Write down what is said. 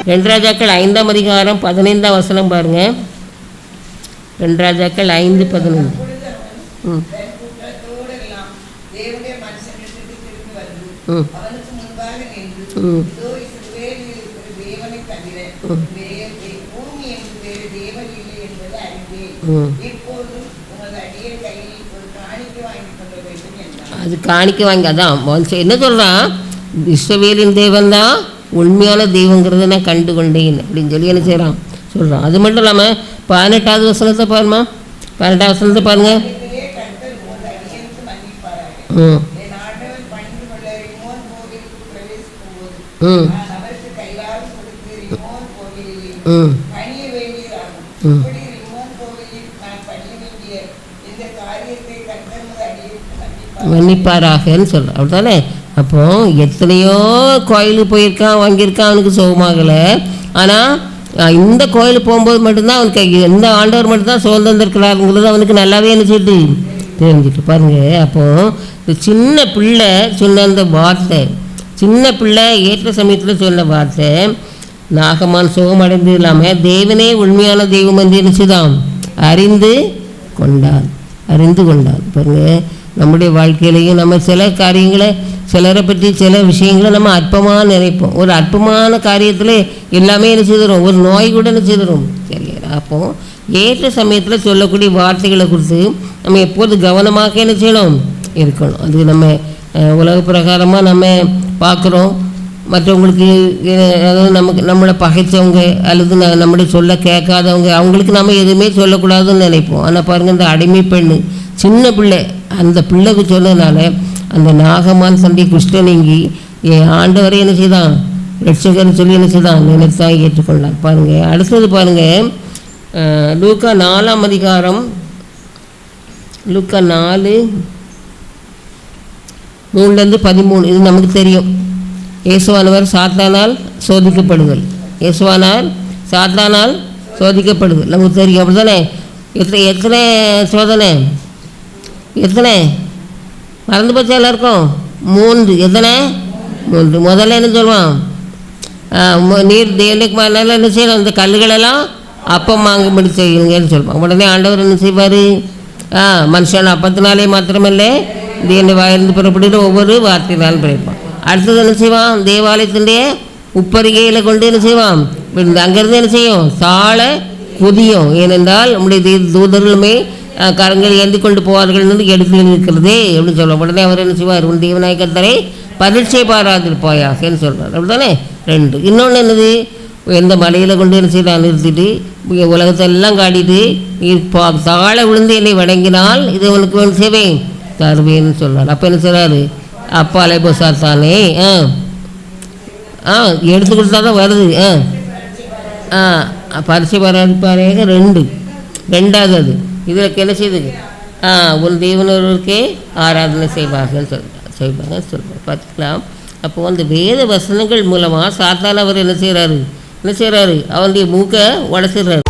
2 ராஜாக்கள் 5ஆம் அதிகாரம் 15ஆம் வசனம் பாருங்கள். 2 ராஜாக்கள் 5:15. அது காணிக்க வாங்கி அதான் என்ன சொல்கிறான், இஸ்ரவேலின் தேவன் தான் உண்மையான தெய்வங்கிறத நான் கண்டு கொண்டேன் அப்படின்னு சொல்லி என்ன செய்கிறான் சொல்கிறான். அது மட்டும் இல்லாமல் 18ஆவது வசனத்தை பாருமா, 18ஆவது வசனத்தை பாருங்க. மன்னிப்பாராகன்னு சொல்கிறான். அப்படித்தானே? அப்போ எத்தனையோ கோயிலுக்கு போயிருக்கான், வாங்கியிருக்கான், அவனுக்கு சுகமாகலை. ஆனால் இந்த கோயிலுக்கு போகும்போது மட்டும்தான் அவனுக்கு எந்த ஆண்டவர் மட்டும்தான் சுகம் தந்திருக்கிறாருங்கிறது அவனுக்கு நல்லாவே என்ன செய்யுது தெரிஞ்சுட்டு பாருங்க. அப்போது இந்த சின்ன பிள்ளை சொன்ன அந்த வார்த்தை, சின்ன பிள்ளை ஏற்ற சமயத்தில் சொன்ன வார்த்தை, நாகமான் சுகம் அடைந்தது இல்லாமல் தேவனே உண்மையான தெய்வம் என்று நினைச்சுதான் அறிந்து கொண்டான். பாருங்க, நம்முடைய வாழ்க்கையிலையும் நம்ம சில காரியங்களை, சிலரை பற்றி சில விஷயங்களை நம்ம அற்பமாக நினைப்போம். ஒரு அற்பமான காரியத்தில் எல்லாமே என்ன செய்துடும், ஒரு நோய் கூட என்ன செய்துடும். சரியா? அப்போது ஏற்ற சமயத்தில் சொல்லக்கூடிய வார்த்தைகளை குறித்து நம்ம எப்போது கவனமாக என்ன செய்யணும் இருக்கணும். அது நம்ம உலக பிரகாரமாக நம்ம பார்க்குறோம். மற்றவங்களுக்கு அதாவது நம்மளை பகைச்சவங்க அல்லது நம்மளை சொல்ல கேட்காதவங்க அவங்களுக்கு நம்ம எதுவுமே சொல்லக்கூடாதுன்னு நினைப்போம். ஆனால் பாருங்கள், இந்த அடிமை பெண்ணு சின்ன பிள்ளை, அந்த பிள்ளைக்கு சொன்னதுனால அந்த நாகமான் சண்டை குஷ்டம் நீங்கி என் ஆண்டவரை என்ன செய்தான், ரட்சகர்னு சொல்லி என்ன செய்தான் நினைத்தான் ஏற்றுக்கொண்டான். பாருங்கள், அடுத்தது பாருங்கள், லூக்கா 4ஆம் அதிகாரம், லூக்கா 4:3-13. இது நமக்கு தெரியும். இயேசுவானவர் சாத்தானால் சோதிக்கப்படுதல், இயேசுவானார் சாத்தானால் சோதிக்கப்படுதல் நமக்கு தெரியும். அப்படி தானே? எத்தனை சோதனை, எத்தனை மறந்து போச்சு எல்லாருக்கும்? 3. எத்தனை? 3. முதல்ல என்ன சொல்லுவான், நீர் தேவனுக்கு மேலே என்ன செய்யணும், இந்த கல்லுகளெல்லாம் அப்பம் வாங்கும்படி செய்யுங்கன்னு சொல்லுவான். உடனே ஆண்டவர் என்ன செய்வார், மனுஷன் அப்பத்தினாலே மாத்திரமில்லை தேவனுடைய வாயிலிருந்து புறப்படுகிற ஒவ்வொரு வார்த்தையினாலும் பிழைப்பான். அடுத்தது என்ன செய்வான், தேவாலயத்தினுடைய உப்பரிகையில் கொண்டு என்ன செய்வான், அங்கேருந்து என்ன செய்யும், சால குதியும். ஏனென்றால் நம்முடைய தூதர்களுமே கரங்களை ஏந்தி கொண்டு போவார்கள் என்று எடுத்து இருக்கிறதே அப்படின்னு சொல்லுவோம். உடனே அவர் என்ன செய்வார், உன் தேவனாய் கர்த்தரை பரீட்சை பாராதிருப்பாயாகன்னு சொல்கிறார். அப்படி தானே? 2. இன்னொன்று என்னது, எந்த மலையில் கொண்டு என்ன செய்யலாம் நிறுத்திட்டு உலகத்தெல்லாம் காட்டிட்டு தாழ விழுந்து என்னை வணங்கினால் இது உனக்கு ஒன்று செய்வேன் தருவேன்னு சொல்கிறார். அப்போ என்ன செய்கிறாரு, அப்பா அலைபோசார் தானே எடுத்து கொடுத்தா தான் வருது. பரிசை பாராதிப்பாரேங்க 2வது அது. இதில் என்ன செய்யுது, உன் தேவனொருவருக்கே ஆராதனை செய்வாங்கன்னு சொல்கிறார். பார்த்துக்கலாம். அப்போது அந்த வேத வசனங்கள் மூலமாக சாத்தான அவர் என்ன செய்கிறாரு, அவனுடைய மூக்கை உடச்சிடுறாரு.